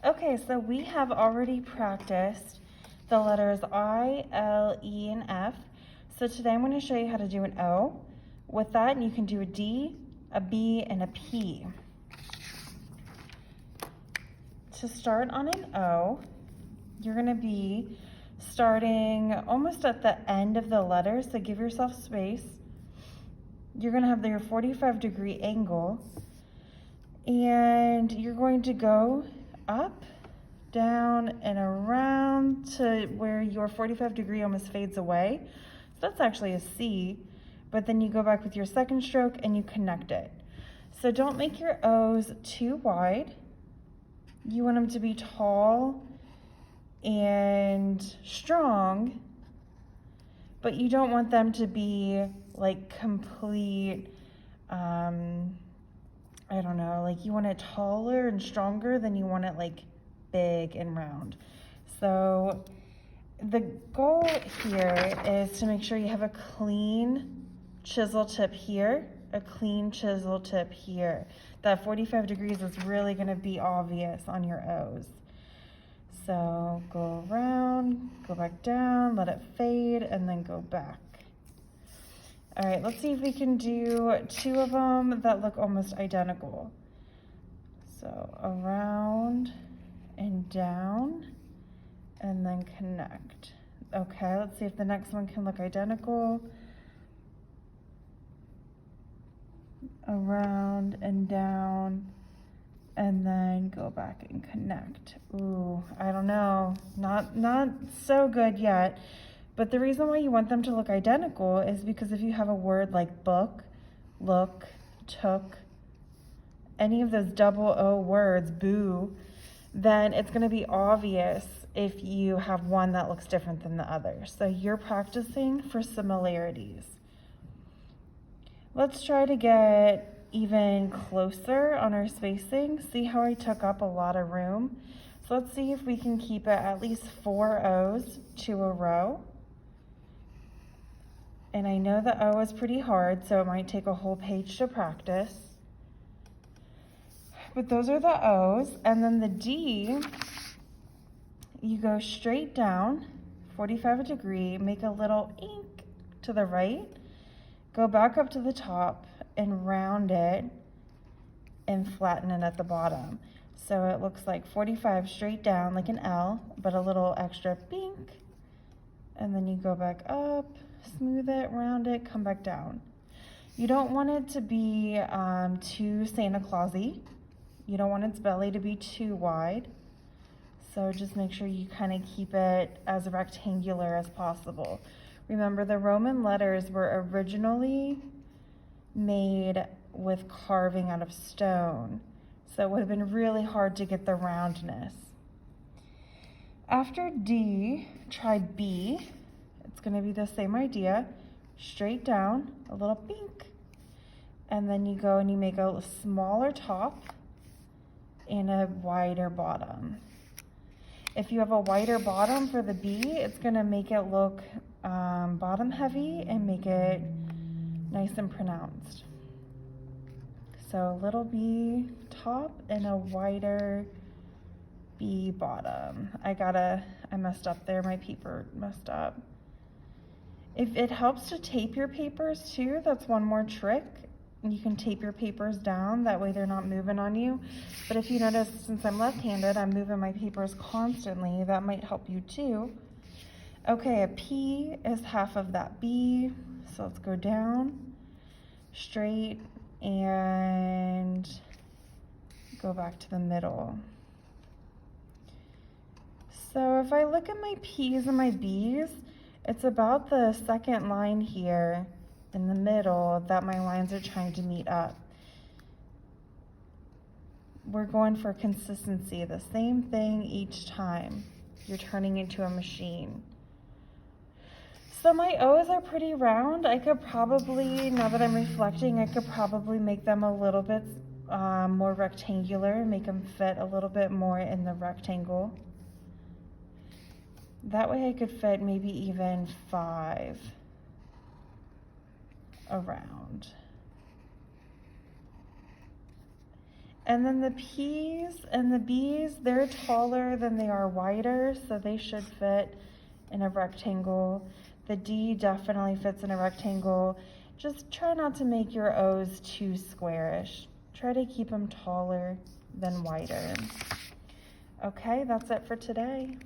Okay, so we have already practiced the letters I, L, E, and F. So today I'm going to show you how to do an O. With that, you can do a D, a B, and a P. To start on an O, you're going to be starting almost at the end of the letter, so give yourself space. You're going to have your 45-degree angle, and you're going to go up, down, and around to where your 45-degree almost fades away. So that's actually a C, but then you go back with your second stroke and you connect it. So don't make your O's too wide. You want them to be tall and strong, but you don't want them to be like complete, I don't know, like you want it taller and stronger than you want it like big and round. So the goal here is to make sure you have a clean chisel tip here, a clean chisel tip here. That 45 degrees is really going to be obvious on your O's. So go around, go back down, let it fade, and then go back. All right, let's see if we can do two of them that look almost identical. So around and down, and then connect. Okay, let's see if the next one can look identical. Around and down, and then go back and connect. Ooh, I don't know, not so good yet. But the reason why you want them to look identical is because if you have a word like book, look, took, any of those double O words, boo, then it's going to be obvious if you have one that looks different than the other. So you're practicing for similarities. Let's try to get even closer on our spacing. See how I took up a lot of room? So let's see if we can keep it at least 4 O's to a row. And I know the O is pretty hard, so it might take a whole page to practice. But those are the O's. And then the D, you go straight down, 45 degree, make a little ink to the right, go back up to the top and round it and flatten it at the bottom. So it looks like 45 straight down like an L, but a little extra pink. And then you go back up, smooth it, round it, come back down. You don't want it to be too Santa Clausy. You don't want its belly to be too wide. So just make sure you kind of keep it as rectangular as possible. Remember, the Roman letters were originally made with carving out of stone. So it would have been really hard to get the roundness. After D, try B. It's going to be the same idea. Straight down, a little pink. And then you go and you make a smaller top and a wider bottom. If you have a wider bottom for the B, it's going to make it look bottom heavy and make it nice and pronounced. So a little B top and a wider B bottom. I messed up there, my paper messed up. If it helps to tape your papers too, that's one more trick. You can tape your papers down, that way they're not moving on you. But if you notice, since I'm left-handed, I'm moving my papers constantly, that might help you too. Okay, a P is half of that B, so let's go down, straight, and go back to the middle. So if I look at my P's and my B's, it's about the second line here in the middle that my lines are trying to meet up. We're going for consistency, the same thing each time. You're turning into a machine. So my O's are pretty round. I could probably, now that I'm reflecting, I could probably make them a little bit more rectangular, make them fit a little bit more in the rectangle. That way I could fit maybe even 5 around. And then the P's and the B's, they're taller than they are wider, so they should fit in a rectangle. The D definitely fits in a rectangle. Just try not to make your O's too squarish. Try to keep them taller than wider. Okay, that's it for today.